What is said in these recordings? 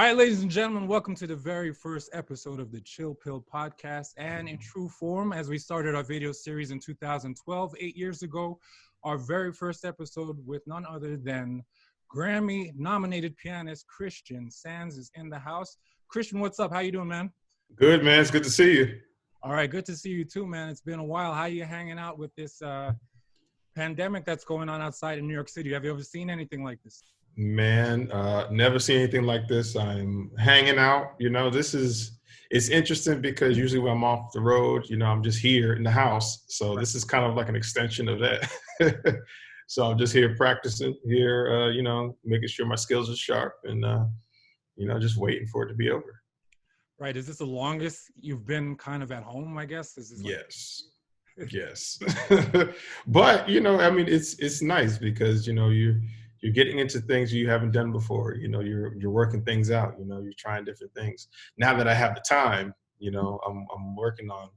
right, ladies and gentlemen, welcome to the very first episode of the Chill Pill podcast. And in true form, as we started our video series in 2012, 8 years ago, our very first episode with none other than Grammy-nominated pianist Christian Sands is in the house. Christian, what's up? How you doing, man? Good, man. It's good to see you. All right, good to see you too, man. It's been a while. How you hanging out with this pandemic that's going on outside in New York City? Have you ever seen anything like this? Man, never seen anything like this. I'm hanging out. It's interesting because usually when I'm off the road, I'm just here in the house. So this is kind of like an extension of that. So I'm just here practicing here, making sure my skills are sharp and, just waiting for it to be over. Right. Is this the longest you've been kind of at home, I guess? Yes. Yes. But, it's nice because, you're getting into things you haven't done before. You're working things out. You're trying different things. Now that I have the time, I'm working on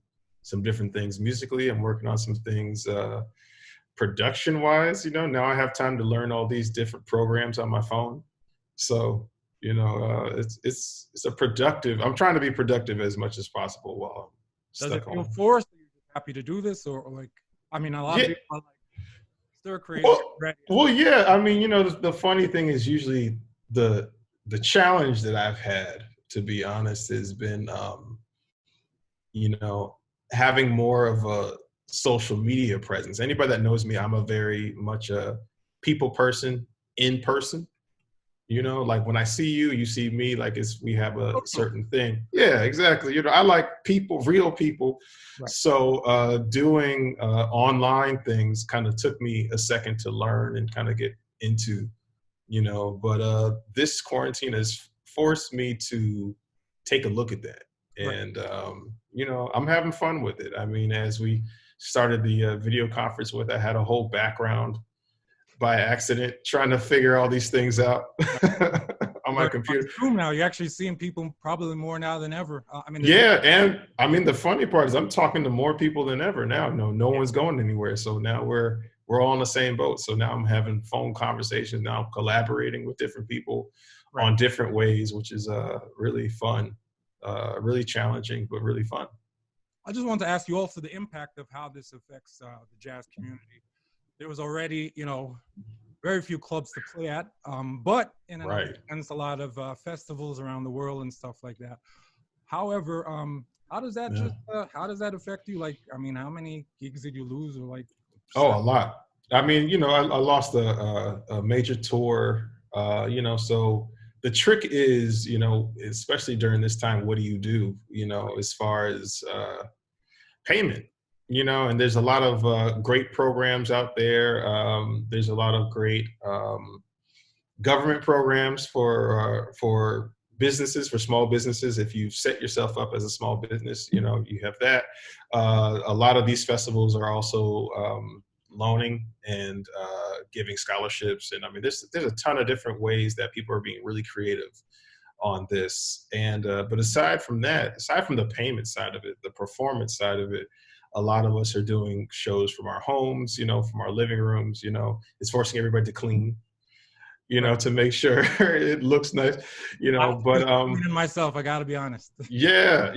some different things musically. I'm working on some things production-wise. Now I have time to learn all these different programs on my phone. So, it's a productive. I'm trying to be productive as much as possible while I'm stuck Does it feel home. forced? Are you happy to do this, or like? I mean, a lot of people are like, they're crazy. Well, yeah. The funny thing is usually the challenge that I've had, to be honest, has been, having more of a social media presence. Anybody that knows me, I'm a very much a people person in person. Like when I see you, you see me, like we have a certain thing. Yeah, exactly. I like people, real people. Right. So doing online things kind of took me a second to learn and kind of get into, but this quarantine has forced me to take a look at that. And, I'm having fun with it. I mean, as we started the video conference with, I had a whole background by accident, trying to figure all these things out on my computer. Now you're actually seeing people probably more now than ever. And the funny part is I'm talking to more people than ever now. No one's going anywhere, so now we're all in the same boat. So now I'm having phone conversations. Now I'm collaborating with different people on different ways, which is really fun, really challenging, but really fun. I just wanted to ask you also the impact of how this affects the jazz community. There was already, very few clubs to play at, but in a lot of festivals around the world and stuff like that. However, how does that affect you? Like, I mean, how many gigs did you lose, or like? Oh, a lot. I mean, I lost a major tour. So the trick is, especially during this time, what do you do? As far as payment. And there's a lot of great programs out there. There's a lot of great government programs for businesses, for small businesses. If you set yourself up as a small business, you have that. A lot of these festivals are also loaning and giving scholarships. And I mean, there's a ton of different ways that people are being really creative on this. And but aside from the payment side of it, the performance side of it, a lot of us are doing shows from our homes, from our living rooms. It's forcing everybody to clean, to make sure it looks nice, but myself, I gotta be honest. Yeah,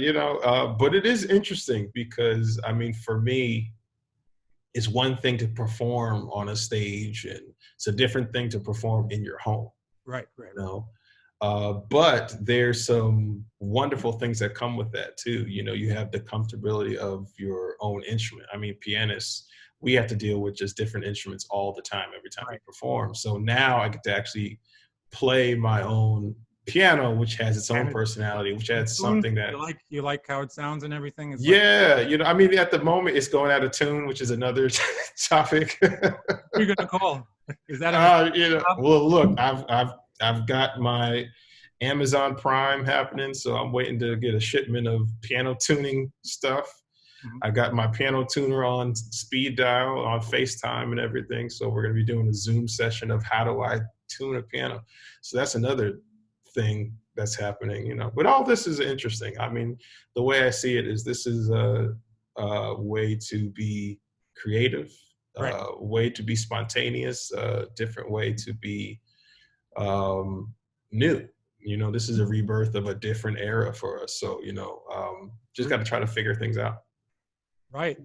but it is interesting because, I mean, for me, it's one thing to perform on a stage and it's a different thing to perform in your home. Right. But there's some wonderful things that come with that too. You have the comfortability of your own instrument. I mean, pianists, we have to deal with just different instruments all the time, every time we perform. So now I get to actually play my own piano, which has its own personality, which adds something that you like how it sounds and everything. It's I mean, at the moment it's going out of tune, which is another topic. Who are you gonna call? Is that well, look, I've got my Amazon Prime happening, so I'm waiting to get a shipment of piano tuning stuff. Mm-hmm. I got my piano tuner on speed dial, on FaceTime and everything. So we're going to be doing a Zoom session of how do I tune a piano. So that's another thing that's happening, But all this is interesting. I mean, the way I see it is this is a way to be creative, way to be spontaneous, a different way to be new, You know, this is a rebirth of a different era for us. So, you know, just got to try to figure things out. Right.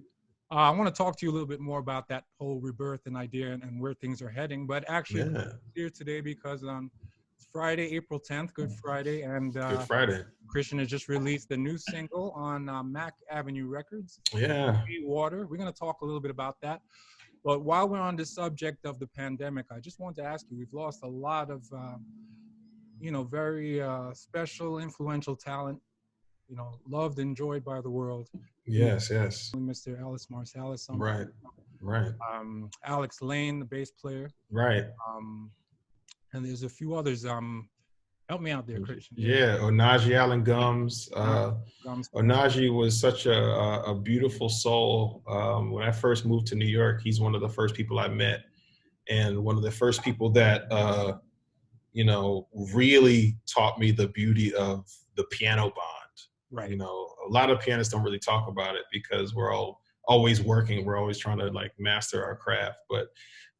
I want to talk to you a little bit more about that whole rebirth and idea and where things are heading. But actually, Yeah. here today because it's Friday, April 10th, Good Friday, and Good Friday. Christian has just released a new single on Mac Avenue Records. Yeah. Water. We're going to talk a little bit about that. But while we're on the subject of the pandemic, I just want to ask you, we've lost a lot of, very special, influential talent, loved, enjoyed by the world. Yes, yes. Mr. Alice Marsalis. Right, right. Alex Lane, the bass player. Right. And there's a few others. Help me out there, Christian. Yeah, Onaji Allen Gums. Gums. Onaji was such a beautiful soul. When I first moved to New York, he's one of the first people I met, and one of the first people that really taught me the beauty of the piano bond. Right. You know, a lot of pianists don't really talk about it because we're all always working. We're always trying to like master our craft. But,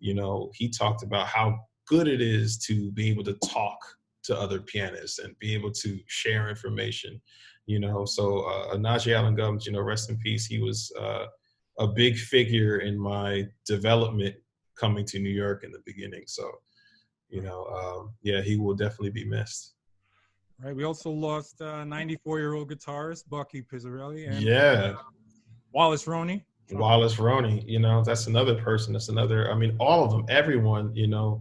you know, he talked about how good it is to be able to talk to other pianists and be able to share information, you know. So Najee Allen Gums, you know, rest in peace. He was a big figure in my development coming to New York in the beginning. So, you know, yeah, he will definitely be missed. Right. We also lost 94-year-old guitarist Bucky Pizzarelli and Wallace Roney. Wallace Roney, you know, that's another person. That's another. I mean, all of them, everyone, you know,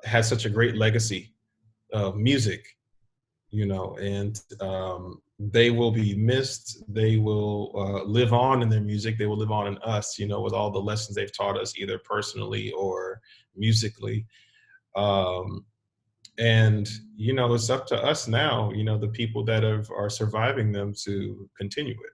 has such a great legacy of music, you know, and they will be missed. They will live on in their music. They will live on in us, you know, with all the lessons they've taught us, either personally or musically. And, you know, it's up to us now, you know, the people that are surviving them to continue it.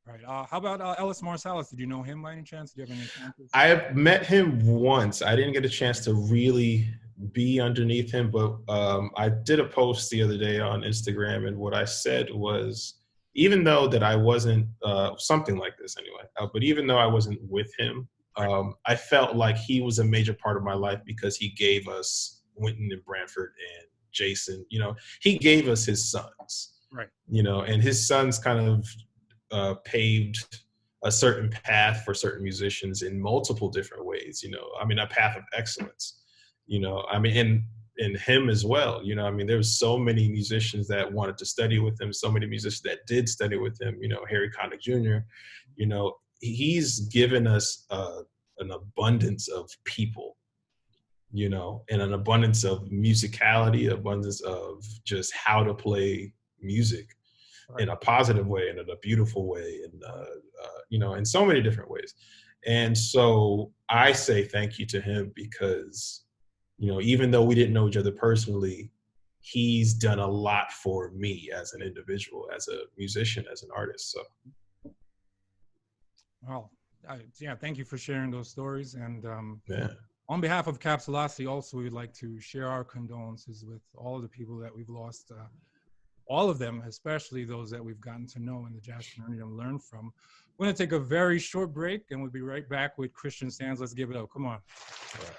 Right. How about Ellis Marsalis? Did you know him by any chance? Did you have any encounters? I have met him once. I didn't get a chance to really be underneath him, but I did a post the other day on Instagram, and what I said was, even though that I wasn't something like this anyway, but even though I wasn't with him, I felt like he was a major part of my life because he gave us Wynton and Branford and Jason. You know, he gave us his sons. Right. You know, and his sons kind of paved a certain path for certain musicians in multiple different ways, you know, I mean, a path of excellence, you know, I mean, and him as well, you know, I mean, there was so many musicians that wanted to study with him, so many musicians that did study with him, you know, Harry Connick Jr., you know, he's given us an abundance of people, you know, and an abundance of musicality, abundance of just how to play music in a positive way and in a beautiful way, and you know, in so many different ways. And so I say thank you to him because, you know, even though we didn't know each other personally, he's done a lot for me as an individual, as a musician, as an artist. So, well, yeah, thank you for sharing those stories. And yeah. On behalf of Capsulocity, also, we'd like to share our condolences with all of the people that we've lost. All of them, especially those that we've gotten to know in the jazz community and learn from. We're going to take a very short break, and we'll be right back with Christian Sands. Let's give it up. Come on. All right.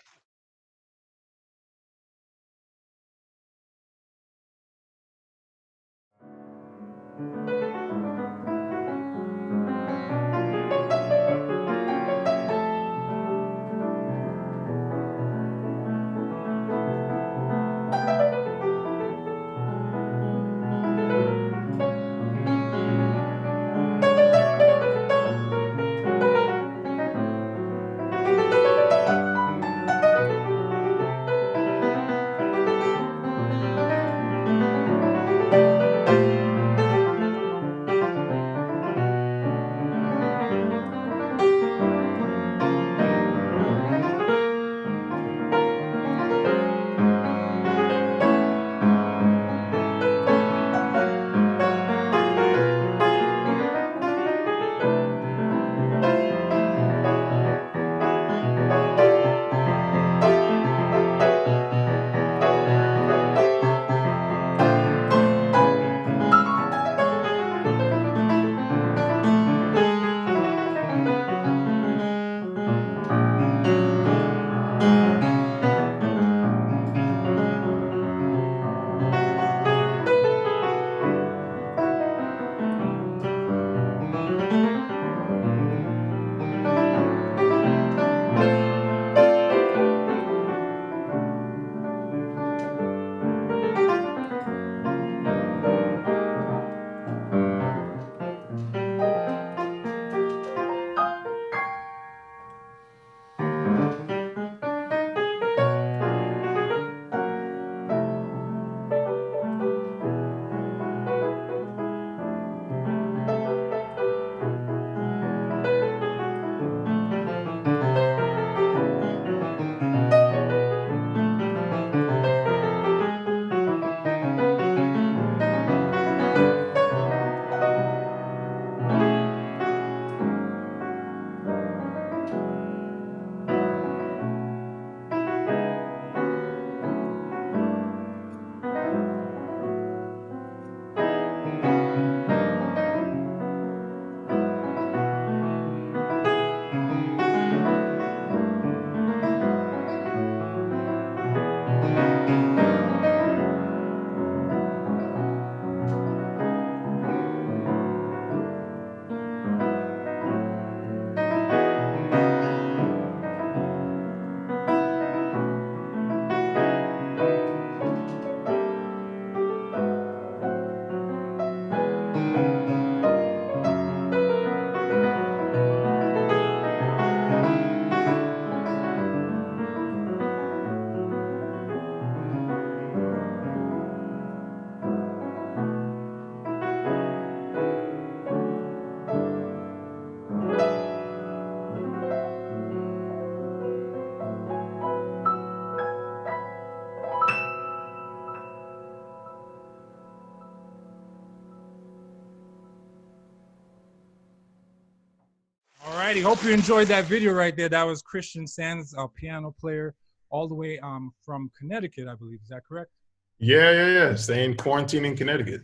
Hey, hope you enjoyed that video right there. That was Christian Sands, a piano player, all the way from Connecticut, I believe. Is that correct? Yeah. Staying quarantined in Connecticut.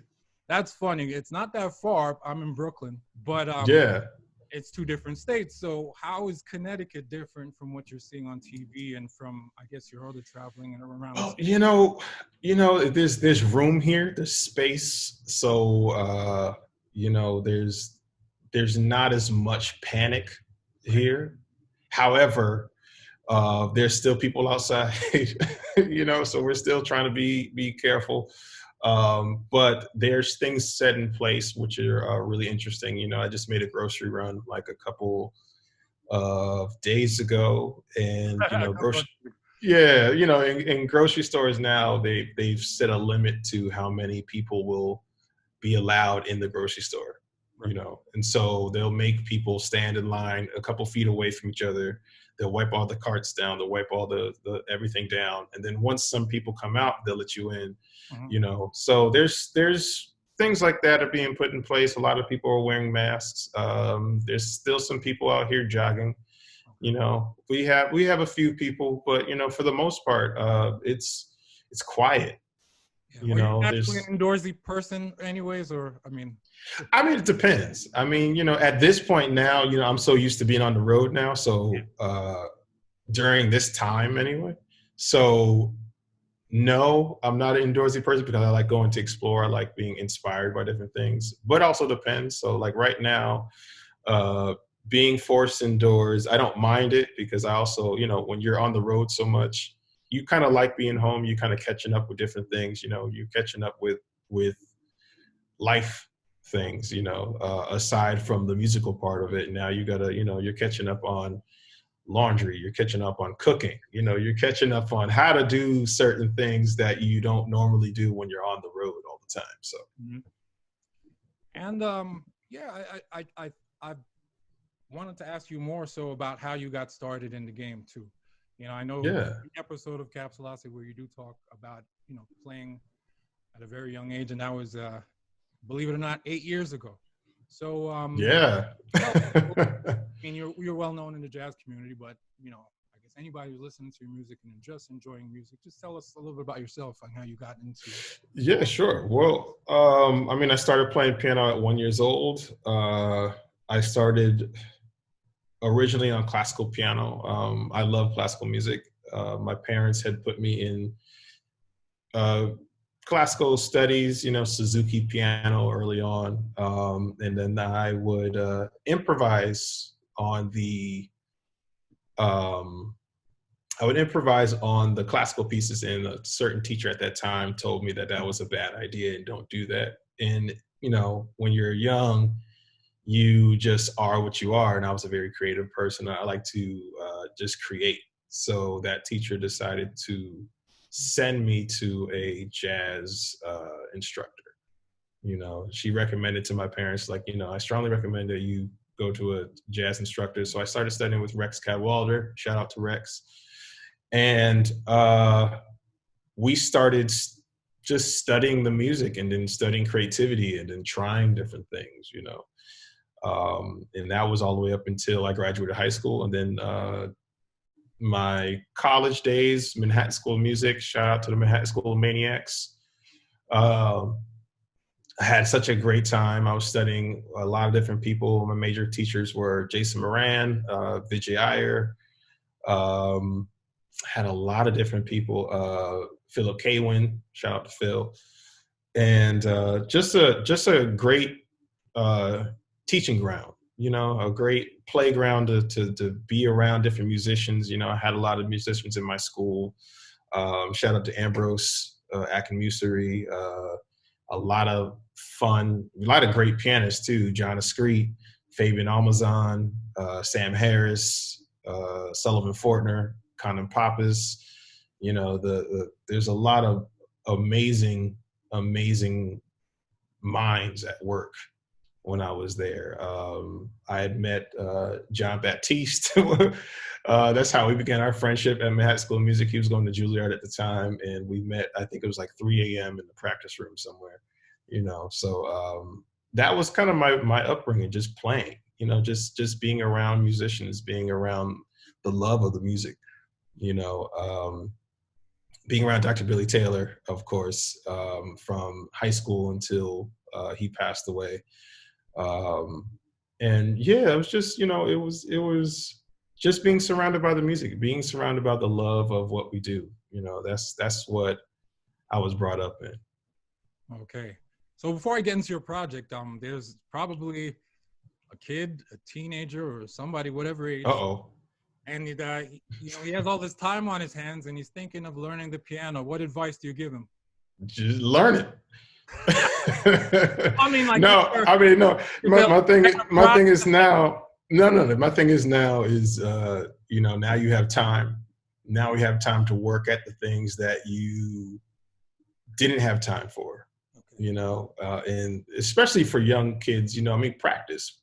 That's funny. It's not that far. I'm in Brooklyn, but Yeah. it's two different states. So how is Connecticut different from what you're seeing on TV and from, I guess, your other traveling and around? Well, there's room here, there's space. So, there's not as much panic here. However, there's still people outside, so we're still trying to be careful. But there's things set in place which are really interesting. I just made a grocery run like a couple of days ago, and in grocery stores now they've set a limit to how many people will be allowed in the grocery store. And so they'll make people stand in line a couple feet away from each other. They'll wipe all the carts down, they'll wipe all the everything down, and then once some people come out, they'll let you in. So there's things like that are being put in place. A lot of people are wearing masks. There's still some people out here jogging. We have a few people, but for the most part, it's quiet. Are you naturally an indoorsy person anyways, or I mean, it depends. At this point now, I'm so used to being on the road now. So during this time anyway. So no, I'm not an indoorsy person because I like going to explore. I like being inspired by different things, but also depends. So like right now, being forced indoors, I don't mind it because I also, when you're on the road so much, you kind of like being home. You kind of catching up with different things. You're catching up with life things. Aside from the musical part of it. Now you gotta, you're catching up on laundry. You're catching up on cooking. You're catching up on how to do certain things that you don't normally do when you're on the road all the time. So, and I wanted to ask you more so about how you got started in the game too. I know the episode of Capsulocity where you do talk about, playing at a very young age, and that was, believe it or not, 8 years ago. So, you're well known in the jazz community, but, I guess anybody who's listening to your music and just enjoying music, just tell us a little bit about yourself and how you got into it. Yeah, sure. Well, I started playing piano at 1 year old. I started originally on classical piano. I love classical music. My parents had put me in classical studies, Suzuki piano early on. And then I would improvise on the classical pieces, and a certain teacher at that time told me that was a bad idea and don't do that. And, when you're young, you just are what you are. And I was a very creative person. I like to just create. So that teacher decided to send me to a jazz instructor. She recommended to my parents, I strongly recommend that you go to a jazz instructor. So I started studying with Rex Cadwalder. Shout out to Rex. And we started just studying the music and then studying creativity and then trying different things, and that was all the way up until I graduated high school. And then my college days, Manhattan School of Music, shout out to the Manhattan School of Maniacs. I had such a great time. I was studying a lot of different people. My major teachers were Jason Moran, Vijay Iyer. Had a lot of different people. Philip Kawin, shout out to Phil. And just a great teaching ground, a great playground to be around different musicians. I had a lot of musicians in my school. Shout out to Ambrose Akinmusiri. A lot of fun, a lot of great pianists too. John Ascreet, Fabian Almazan, Sam Harris, Sullivan Fortner, Conan Pappas. There's a lot of amazing minds at work when I was there. I had met John Baptiste. That's how we began our friendship at Manhattan School of Music. He was going to Juilliard at the time, and we met, I think it was like 3 a.m. in the practice room somewhere, So that was kind of my upbringing, just playing, just being around musicians, being around the love of the music, you know, being around Dr. Billy Taylor, of course, from high school until he passed away. And yeah, it was just, it was just being surrounded by the music, being surrounded by the love of what we do. That's what I was brought up in. Okay. So before I get into your project, there's probably a kid, a teenager, or somebody, whatever age, Uh-oh. and he has all this time on his hands, and he's thinking of learning the piano. What advice do you give him? Just learn it. I mean, like, no, I mean, no. My thing is now. No. My thing is now is now you have time. Now we have time to work at the things that you didn't have time for. And especially for young kids, practice.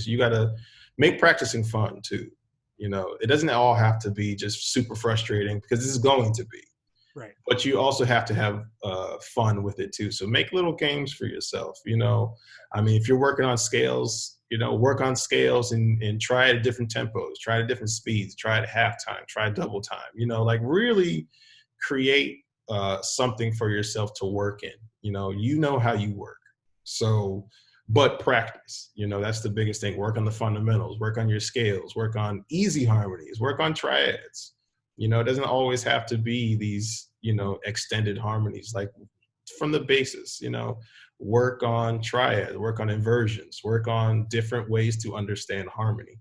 You got to make practicing fun too. It doesn't all have to be just super frustrating, because this is going to be. Right. But you also have to have fun with it too. So make little games for yourself. If you're working on scales, work on scales and try it at different tempos, try it at different speeds, try it at halftime, try double time. Really create something for yourself to work in. How you work. So, but practice. That's the biggest thing. Work on the fundamentals. Work on your scales. Work on easy harmonies. Work on triads. It doesn't always have to be these, extended harmonies, like from the basis, work on triad, work on inversions, work on different ways to understand harmony,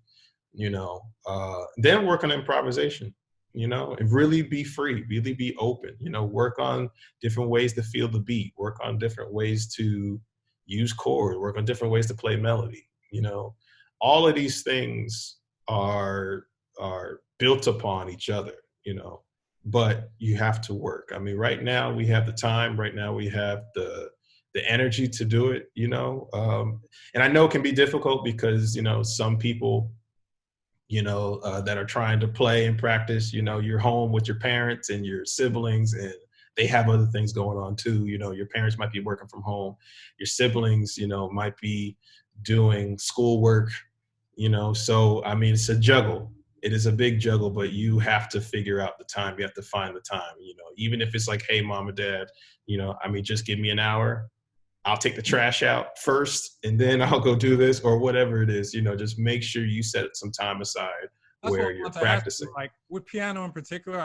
then work on improvisation, and really be free, really be open, work on different ways to feel the beat, work on different ways to use chords, work on different ways to play melody, all of these things are built upon each other, but you have to work. Right now we have the time, right now we have the energy to do it, and I know it can be difficult because, some people, that are trying to play and practice, you're home with your parents and your siblings, and they have other things going on too. Your parents might be working from home, your siblings, might be doing schoolwork, so, it's a juggle. It is a big juggle, but you have to figure out the time. You have to find the time, even if it's like, hey, mom and dad, just give me an hour. I'll take the trash out first and then I'll go do this, or whatever it is, just make sure you set some time aside. That's where you're practicing. Like with piano in particular,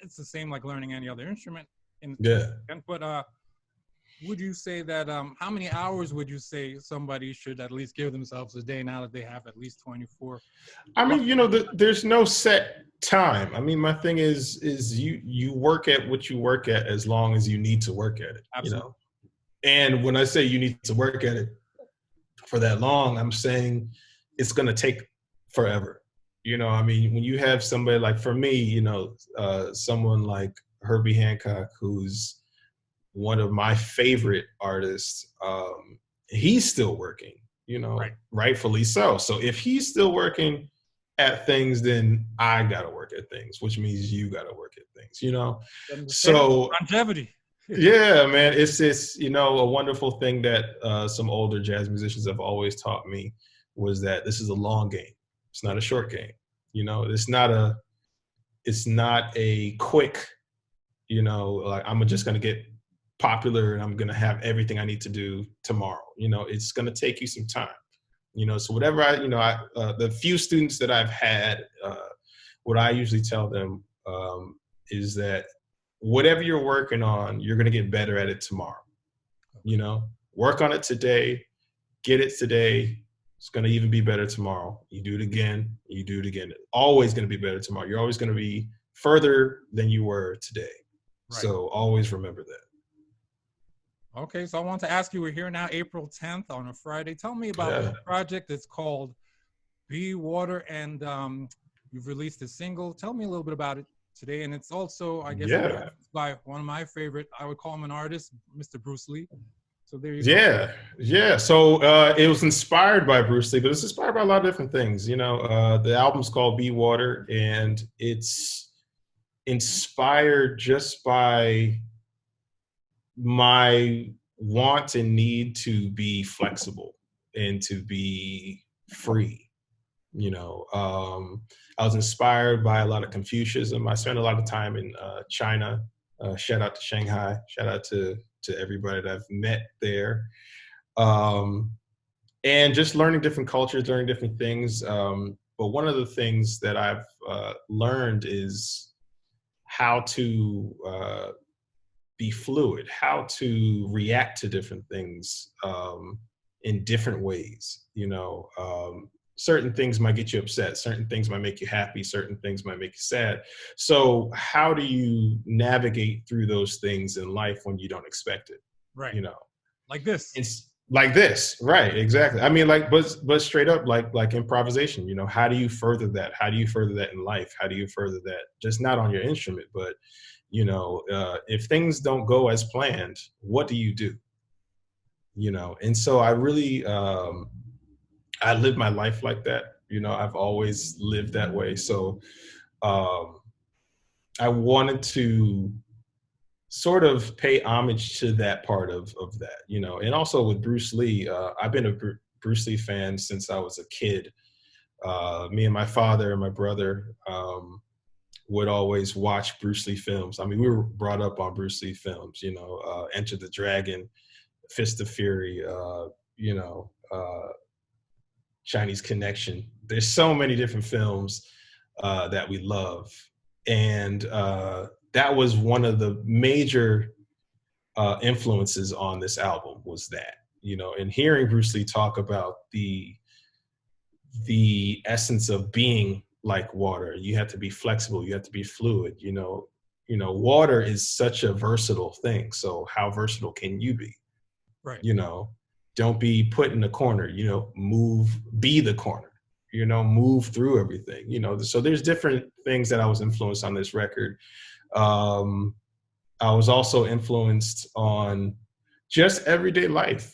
it's the same like learning any other instrument. But would you say that, how many hours would you say somebody should at least give themselves a day now that they have at least 24? There's no set time. My thing is you work at what you work at as long as you need to work at it. Absolutely. And when I say you need to work at it for that long, I'm saying it's going to take forever. When you have somebody like, for me, someone like Herbie Hancock, who's one of my favorite artists, he's still working, right. Rightfully so. So if he's still working at things, then I got to work at things, which means you got to work at things, So longevity. Yeah, man, it's a wonderful thing that some older jazz musicians have always taught me, was that this is a long game. It's not a short game. It's not a quick, like I'm just going to get popular and I'm going to have everything I need to do tomorrow. It's going to take you some time. So whatever the few students that I've had, what I usually tell them is that whatever you're working on, you're going to get better at it tomorrow. Work on it today, get it today. It's going to even be better tomorrow. You do it again, you do it again. It's always going to be better tomorrow. You're always going to be further than you were today. Right. So always remember that. Okay, so I want to ask you, we're here now April 10th on a Friday. Tell me about the project. It's called Be Water, and you've released a single. Tell me a little bit about it today. And it's also, I guess, by one of my favorite, I would call him an artist, Mr. Bruce Lee. So there you go. Yeah. So it was inspired by Bruce Lee, but it's inspired by a lot of different things. The album's called Be Water, and it's inspired just by my want and need to be flexible and to be free. I was inspired by a lot of Confucianism. I spent a lot of time in China. Shout out to Shanghai. Shout out to everybody that I've met there. And just learning different cultures, learning different things. But one of the things that I've learned is how to be fluid, how to react to different things in different ways. Certain things might get you upset, certain things might make you happy, certain things might make you sad. So how do you navigate through those things in life when you don't expect it? Right. Like this. It's like this, right? Exactly. I mean, but straight up, like improvisation. How do you further that? How do you further that in life? How do you further that just not on your instrument, but if things don't go as planned, what do you do? And so I really, I live my life like that. I've always lived that way. So I wanted to sort of pay homage to that part of that, and also with Bruce Lee, I've been a Bruce Lee fan since I was a kid. Me and my father and my brother would always watch Bruce Lee films. I mean, we were brought up on Bruce Lee films, Enter the Dragon, Fist of Fury, Chinese Connection. There's so many different films that we love. And that was one of the major influences on this album was that, and hearing Bruce Lee talk about the essence of being like water. You have to be flexible. You have to be fluid. Water is such a versatile thing. So how versatile can you be? Right. Don't be put in the corner, be the corner, move through everything, so there's different things that I was influenced on this record. I was also influenced on just everyday life,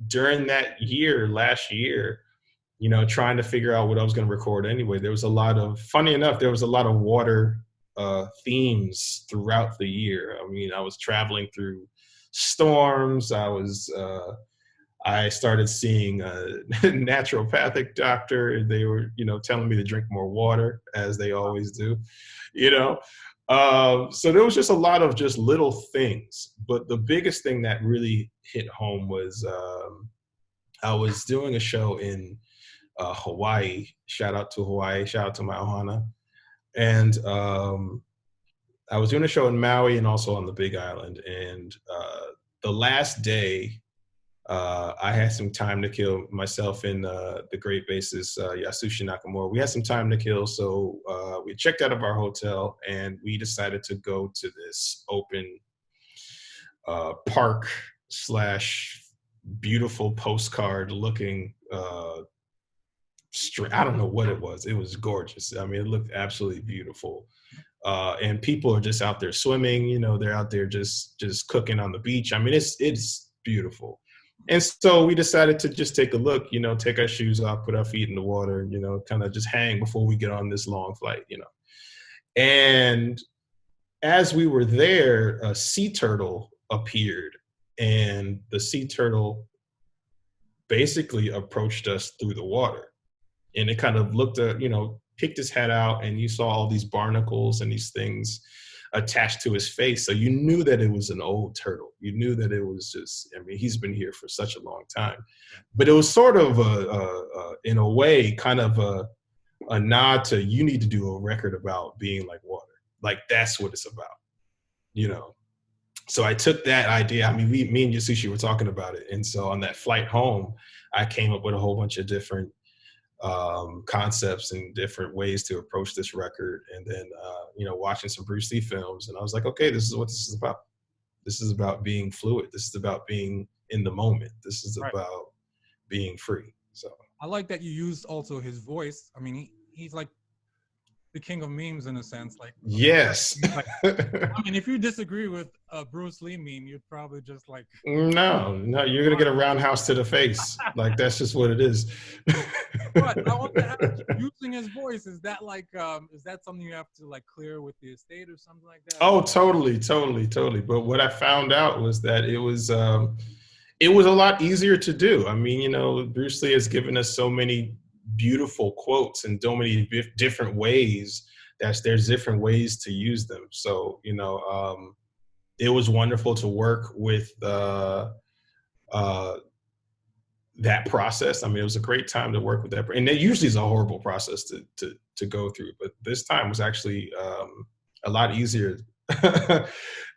during that last year, trying to figure out what I was going to record anyway. There was funny enough, there was a lot of water themes throughout the year. I mean, I was traveling through storms. I started seeing a naturopathic doctor. They were, telling me to drink more water, as they always do, So there was just a lot of just little things. But the biggest thing that really hit home was I was doing a show in Hawaii. Shout out to Hawaii. Shout out to my ohana. And I was doing a show in Maui and also on the Big Island. And the last day, I had some time to kill. Myself and the great bassist, Yasushi Nakamura. We had some time to kill. So we checked out of our hotel and we decided to go to this open park / beautiful postcard looking I don't know what it was. It was gorgeous. I mean, it looked absolutely beautiful. And people are just out there swimming, they're out there just cooking on the beach. I mean, it's beautiful. And so we decided to just take a look, take our shoes off, put our feet in the water, kind of just hang before we get on this long flight, And as we were there, a sea turtle appeared, and the sea turtle basically approached us through the water. And it kind of looked at, picked his head out, and you saw all these barnacles and these things attached to his face. So you knew that it was an old turtle. You knew that it was just, he's been here for such a long time. But it was sort of in a way, kind of a nod to, you need to do a record about being like water. Like, that's what it's about, So I took that idea. Me and Yasushi were talking about it. And so on that flight home, I came up with a whole bunch of different concepts and different ways to approach this record. And then, watching some Bruce Lee films. And I was like, okay, this is what this is about. This is about being fluid. This is about being in the moment. This is about being free. So I like that you used also his voice. I mean, he's like the king of memes in a sense. Like, yes. If you disagree with a Bruce Lee meme, you'd probably just like, no, you're gonna get a roundhouse to the face. Like, that's just what it is. But I want to ask you, using his voice, is that like, is that something you have to like clear with the estate or something like that? Oh, totally. But what I found out was that it was It was a lot easier to do. I mean, Bruce Lee has given us so many beautiful quotes in so many different ways that there's different ways to use them. So, it was wonderful to work with that process. I mean, it was a great time to work with that. And it usually is a horrible process to go through, but this time was actually a lot easier,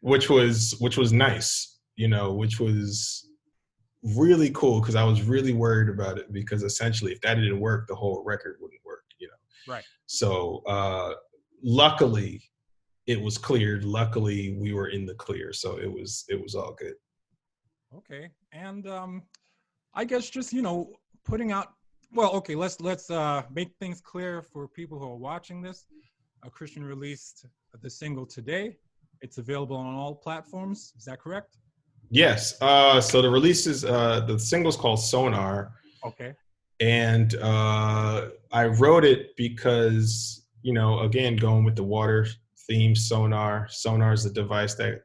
which was nice, which was really cool, because I was really worried about it, because essentially if that didn't work, the whole record wouldn't work, Right. So luckily it was cleared. Luckily we were in the clear. So it was all good. Okay. And I guess just, putting out, well, okay, let's make things clear for people who are watching this. Christian released the single today. It's available on all platforms. Is that correct? Yes. So the release is, the single's called Sonar. Okay. And I wrote it because, again, going with the water theme, sonar. Sonar is a device that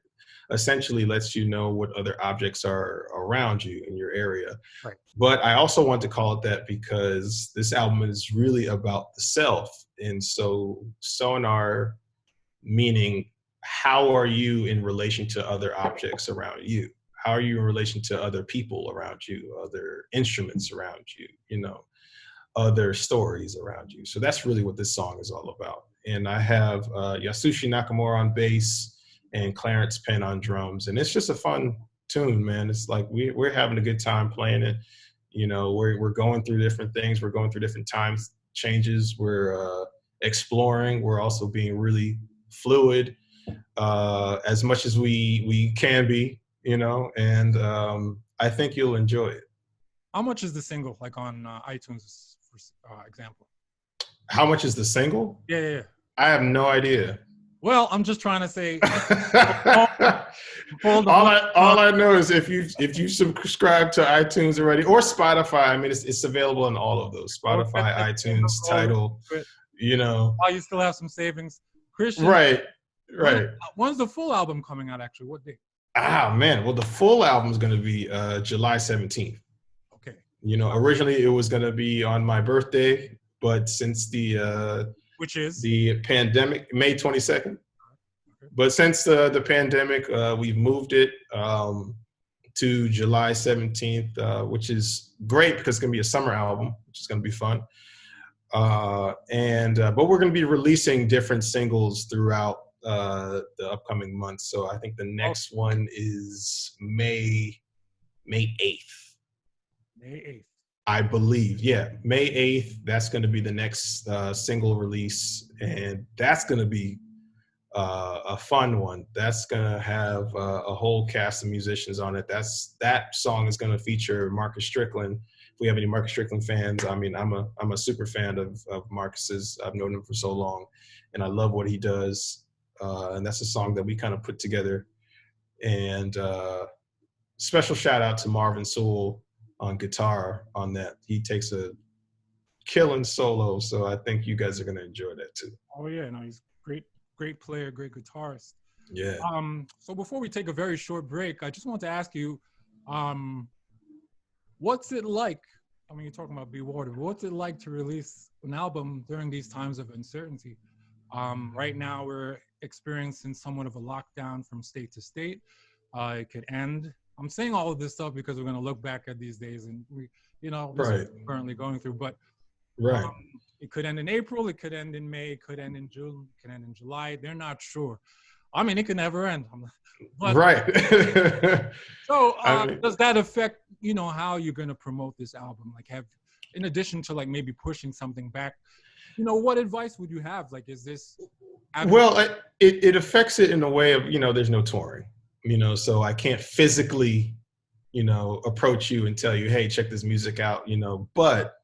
essentially lets you know what other objects are around you in your area. Right. But I also want to call it that because this album is really about the self. And so sonar, meaning how are you in relation to other objects around you? How are you in relation to other people around you, other instruments around you, other stories around you? So that's really what this song is all about. And I have Yasushi Nakamura on bass and Clarence Penn on drums. And it's just a fun tune, man. It's like we're having a good time playing it. We're going through different things. We're going through different time changes. We're exploring. We're also being really fluid as much as we can be, and I think you'll enjoy it. How much is the single, like on iTunes, for example? How much is the single? Yeah. I have no idea. Well, I'm just trying to say. all I know is if you subscribe to iTunes already, or Spotify. I mean, it's available in all of those. Spotify, iTunes, Tidal. Oh, you still have some savings, Christian. Right. When's the full album coming out? Actually, what date? Man. Well, the full album is going to be July 17th. Okay. Originally it was going to be on my birthday, but since which is the pandemic, May 22nd. Okay. But since the pandemic, we've moved it to July 17th, which is great because it's going to be a summer album, which is going to be fun. But we're going to be releasing different singles throughout the upcoming months. So I think the next one is May 8th. May 8th. I believe, yeah, May 8th. That's going to be the next single release, and that's going to be a fun one. That's going to have a whole cast of musicians on it. That song is going to feature Marcus Strickland. If we have any Marcus Strickland fans, I mean, I'm a super fan of Marcus's. I've known him for so long, and I love what he does. And that's a song that we kind of put together. And special shout out to Marvin Sewell on guitar on that. He takes a killing solo, so I think you guys are going to enjoy that too. Oh yeah, no, he's great player, great guitarist. Yeah. So before we take a very short break, I just want to ask you, what's it like? I mean, you're talking about Be Water. What's it like to release an album during these times of uncertainty? Right now, we're experiencing somewhat of a lockdown from state to state. It could end. I'm saying all of this stuff because we're going to look back at these days and this is what we're currently going through. But it could end in April, it could end in May, it could end in June, it could end in July. They're not sure. I mean, it could never end. But, so does that affect, how you're going to promote this album? Like in addition to like maybe pushing something back, what advice would you have? Like, is this? Well, it affects it in a way of, there's no touring, so I can't physically, approach you and tell you, hey, check this music out, but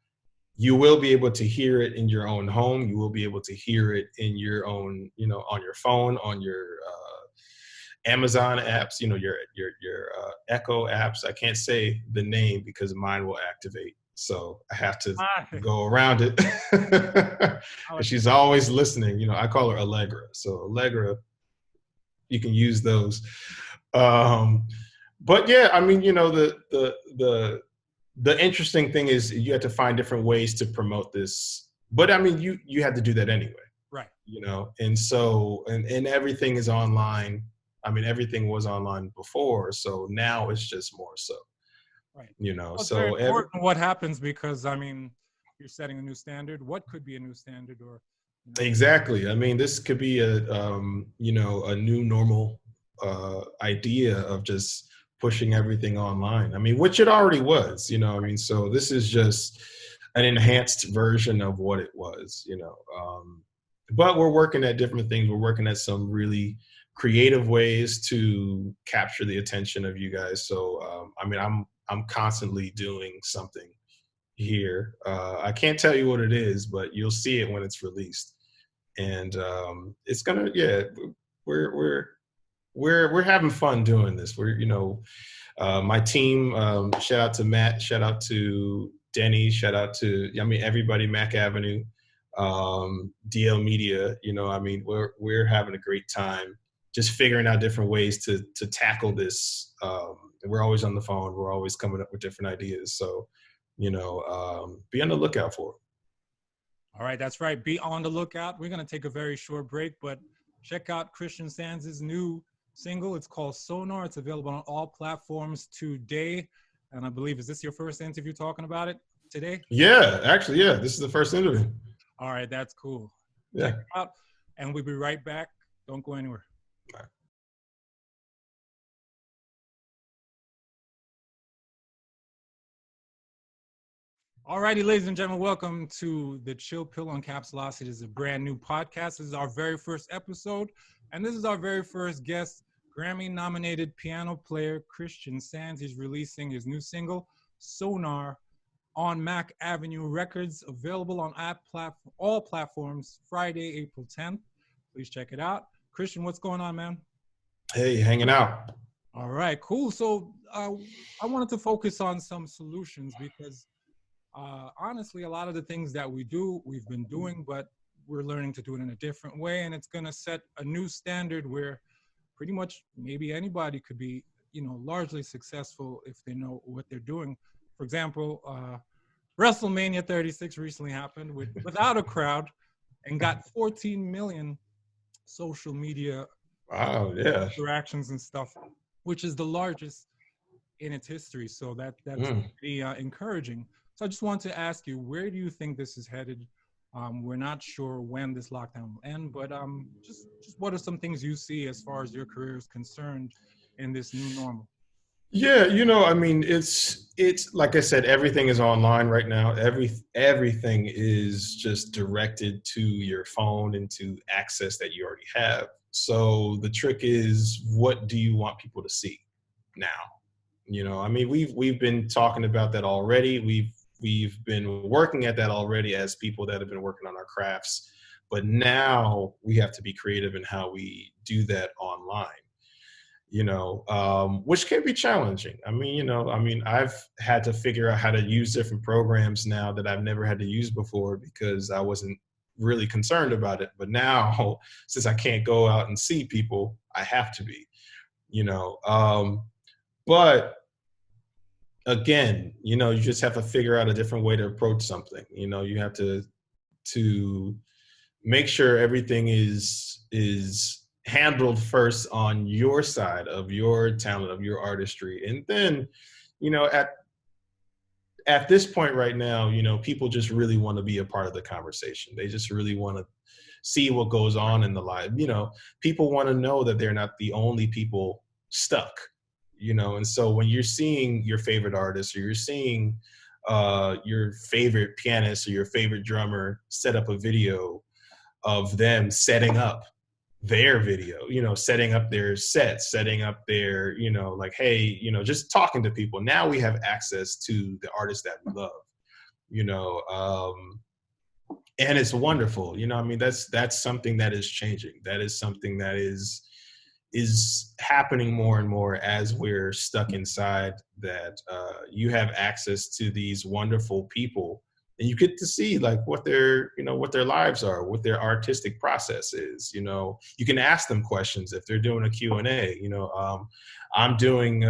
you will be able to hear it in your own home. You will be able to hear it in your own, on your phone, on your Amazon apps, your Echo apps. I can't say the name because mine will activate. So I have to go around it. And she's always listening. I call her Allegra. So Allegra, you can use those. But yeah, I mean, the interesting thing is you have to find different ways to promote this. But I mean, you had to do that anyway, Right. And so and everything is online. I mean, everything was online before, so now it's just more so. Right. Well, it's very So important what happens because I mean, you're setting a new standard. What could be a new standard, or exactly. I mean, this could be a new normal idea of just pushing everything online. I mean, which it already was, I mean, so this is just an enhanced version of what it was. But we're working at different things. We're working at some really creative ways to capture the attention of you guys. So, I mean, I'm constantly doing something here. I can't tell you what it is, but you'll see it when it's released. And it's gonna, yeah, we're we're we're having fun doing this. My team. Shout out to Matt. Shout out to Denny. Shout out to everybody. Mac Avenue, DL Media. I mean, we're having a great time just figuring out different ways to tackle this. We're always on the phone. We're always coming up with different ideas. So, be on the lookout for it. All right, that's right. Be on the lookout. We're going to take a very short break, but check out Christian Sands' new single. It's called Sonar. It's available on all platforms today. And I believe, is this your first interview talking about it today? Yeah, actually, yeah. This is the first interview. All right, that's cool. Yeah. Check it out, and we'll be right back. Don't go anywhere. Bye. All righty, ladies and gentlemen, welcome to the Chill Pill on Capsulocity. This is a brand new podcast. This is our very first episode, and this is our very first guest, Grammy-nominated piano player Christian Sands. He's releasing his new single, Sonar, on Mac Avenue Records, available on all platforms, Friday, April 10th. Please check it out. Christian, what's going on, man? Hey, hanging out. All right, cool. So I wanted to focus on some solutions because honestly, a lot of the things that we've been doing, but we're learning to do it in a different way. And it's going to set a new standard where pretty much maybe anybody could be, largely successful if they know what they're doing. For example, WrestleMania 36 recently happened without a crowd and got 14 million social media interactions and stuff, which is the largest in its history. So that's pretty encouraging. So I just want to ask you, where do you think this is headed? We're not sure when this lockdown will end, but just what are some things you see as far as your career is concerned in this new normal? Yeah, I mean, it's like I said, everything is online right now. Everything is just directed to your phone and to access that you already have. So the trick is, what do you want people to see now? I mean, we've been talking about that already. We've been working at that already as people that have been working on our crafts, but now we have to be creative in how we do that online. Which can be challenging. I mean, I've had to figure out how to use different programs now that I've never had to use before because I wasn't really concerned about it. But now, since I can't go out and see people, I have to be. But again, you just have to figure out a different way to approach something. You have to make sure everything is handled first on your side of your talent, of your artistry. And then, at this point right now, people just really want to be a part of the conversation. They just really want to see what goes on in the life. People want to know that they're not the only people stuck. And so when you're seeing your favorite artist, or you're seeing your favorite pianist or your favorite drummer set up a video of them setting up their video, setting up their sets, setting up their, like, hey, just talking to people. Now we have access to the artists that we love, and it's wonderful. I mean, that's something that is changing. That is something that is happening more and more as we're stuck inside, that you have access to these wonderful people and you get to see like what their, you know, what their lives are, what their artistic process is. You know, you can ask them questions if they're doing a Q&A. You know, I'm doing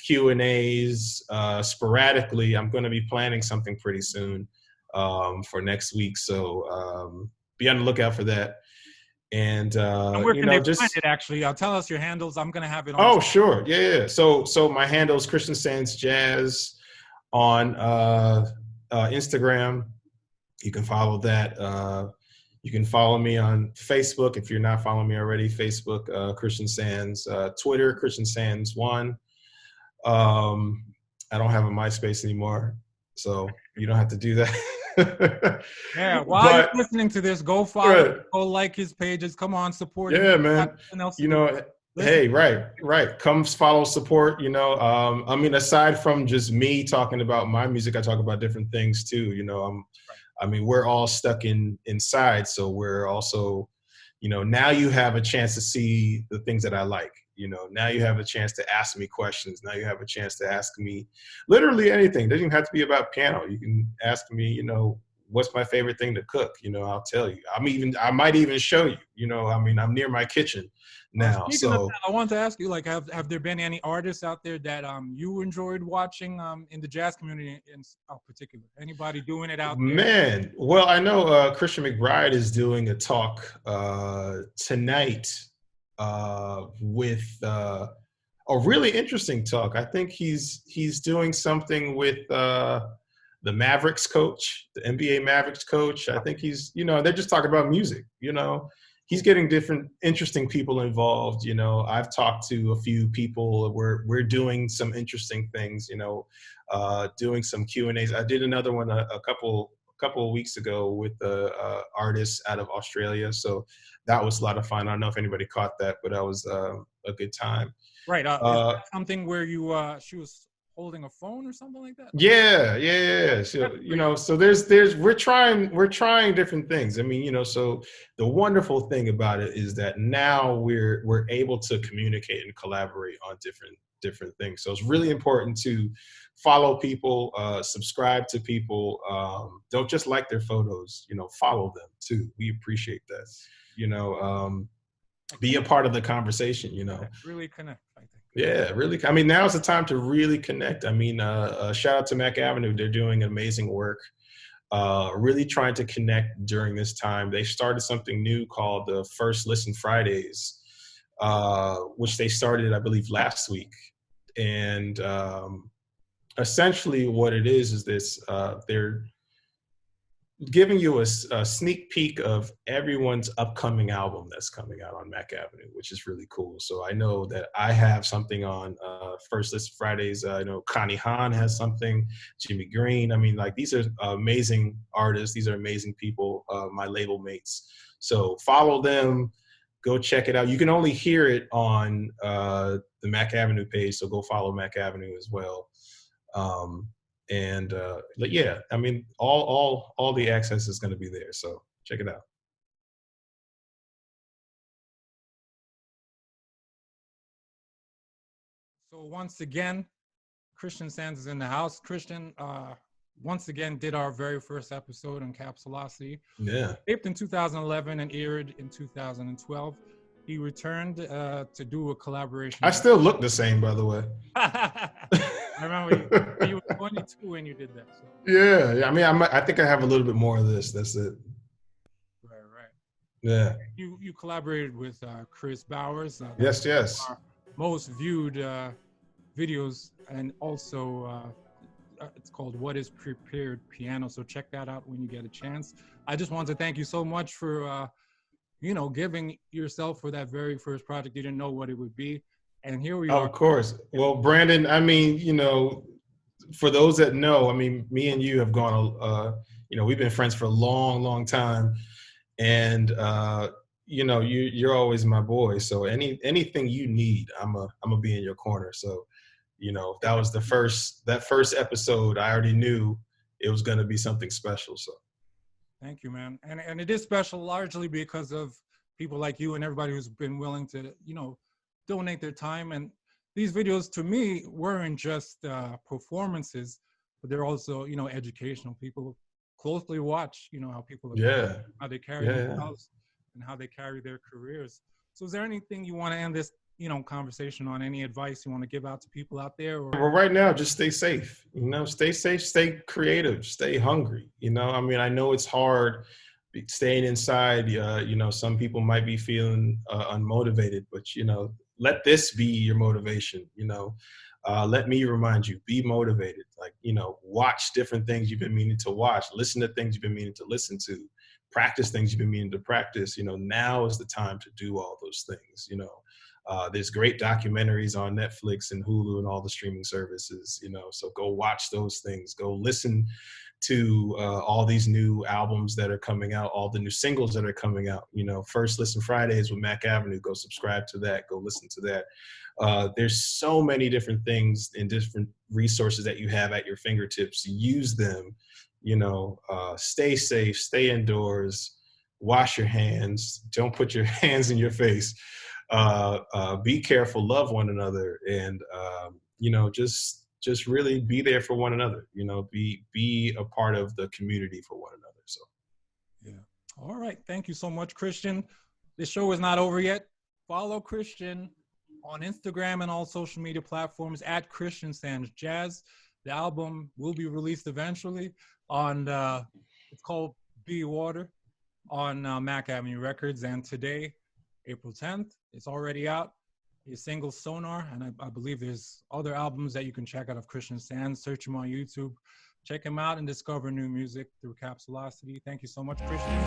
Q&As sporadically. I'm going to be planning something pretty soon for next week, so be on the lookout for that. And where you can they know, find just it? Actually, tell us your handles. I'm gonna have it on. oh sure, yeah. So my handle is Christian Sands Jazz on Instagram. You can follow that. You can follow me on Facebook if you're not following me already. Facebook, Christian Sands. Twitter, Christian Sands 1. I don't have a MySpace anymore, so you don't have to do that. Yeah, while you're listening to this, go follow, go like his pages. Come on, support him. Yeah, man. You know, hey, right. Come follow, support. You know, I mean, aside from just me talking about my music, I talk about different things too. You know, I mean, we're all stuck inside, so we're also, you know, now you have a chance to see the things that I like. You know, now you have a chance to ask me questions. Now you have a chance to ask me literally anything. It doesn't even have to be about piano. You can ask me, you know, what's my favorite thing to cook? You know, I'll tell you. I might even show you. You know, I mean, I'm near my kitchen now. Speaking of that, I want to ask you, like, have there been any artists out there that you enjoyed watching in the jazz community in particular? Anybody doing it out there? Man, well, I know Christian McBride is doing a talk tonight with a really interesting talk. I think he's doing something with the Mavericks coach, the NBA Mavericks coach. I think he's, you know, they're just talking about music, you know. He's getting different interesting people involved. You know, I've talked to a few people. We're doing some interesting things, you know, doing some Q&As. I did another one a couple of weeks ago with the artist out of Australia. So that was a lot of fun. I don't know if anybody caught that, but that was a good time. Right. Is that something where she was holding a phone or something like that? Yeah. So, you know, so we're trying different things. I mean, you know, so the wonderful thing about it is that now we're able to communicate and collaborate on different things. So it's really important to follow people, subscribe to people. Don't just like their photos, you know, follow them too. We appreciate that. You know, be a part of the conversation, you know. Really connect, I think. Yeah, really. I mean, now is the time to really connect. I mean, shout out to Mac Avenue. They're doing amazing work. Really trying to connect during this time. They started something new called the First Listen Fridays, which they started, I believe, last week. And essentially what it is this, they're giving you a sneak peek of everyone's upcoming album that's coming out on Mac Avenue, which is really cool. So I know that I have something on First Listen Fridays. I know Connie Hahn has something, Jimmy Green. I mean, like, these are amazing artists. These are amazing people, my label mates. So follow them, go check it out. You can only hear it on the Mac Avenue page, so go follow Mac Avenue as well. And yeah, I mean, all the access is going to be there. So check it out. So once again, Christian Sands is in the house. Christian, once again, did our very first episode on Capsulocity. Yeah. Taped in 2011 and aired in 2012. He returned to do a collaboration. I still look the same, by the way. I remember you were 22 when you did that. So. Yeah. I mean, I think I have a little bit more of this. That's it. Right. Yeah. You collaborated with Chris Bowers. Yes. Our most viewed videos, and also it's called What is Prepared Piano. So check that out when you get a chance. I just want to thank you so much for you know, giving yourself for that very first project. You didn't know what it would be. And here we are. Of course. Well, Brandon, I mean, you know, for those that know, I mean, me and you have gone, you know, we've been friends for a long, long time. And, you know, you're always my boy. So anything you need, I'm gonna be in your corner. So, you know, that first episode, I already knew it was going to be something special. So. Thank you, man. And it is special largely because of people like you and everybody who's been willing to, you know, donate their time. And these videos, to me, weren't just performances, but they're also, you know, educational. People closely watch, you know, how people are Yeah. how they carry themselves and how they carry their careers. So is there anything you want to end this, you know, conversation on? Any advice you want to give out to people out there? Or? Well, right now, just stay safe, you know, stay safe, stay creative, stay hungry. You know, I mean, I know it's hard staying inside. You know, some people might be feeling unmotivated, but, you know, let this be your motivation. You know, let me remind you, be motivated. Like, you know, watch different things you've been meaning to watch, listen to things you've been meaning to listen to, practice things you've been meaning to practice. You know, now is the time to do all those things, you know. There's great documentaries on Netflix and Hulu and all the streaming services, you know, so go watch those things. Go listen to all these new albums that are coming out, all the new singles that are coming out. You know, First Listen Fridays with Mac Avenue. Go subscribe to that. Go listen to that. There's so many different things and different resources that you have at your fingertips. Use them. You know, stay safe, stay indoors, wash your hands. Don't put your hands in your face. Be careful, love one another, and you know, just really be there for one another. You know, be a part of the community for one another. So, yeah. All right. Thank you so much, Christian. This show is not over yet. Follow Christian on Instagram and all social media platforms at Christian Sands Jazz. The album will be released eventually on it's called Be Water on Mac Avenue Records, and today, April 10th, it's already out. His single Sonar, and I believe there's other albums that you can check out of Christian Sands. Search him on YouTube. Check him out and discover new music through Capsulocity. Thank you so much, Christian.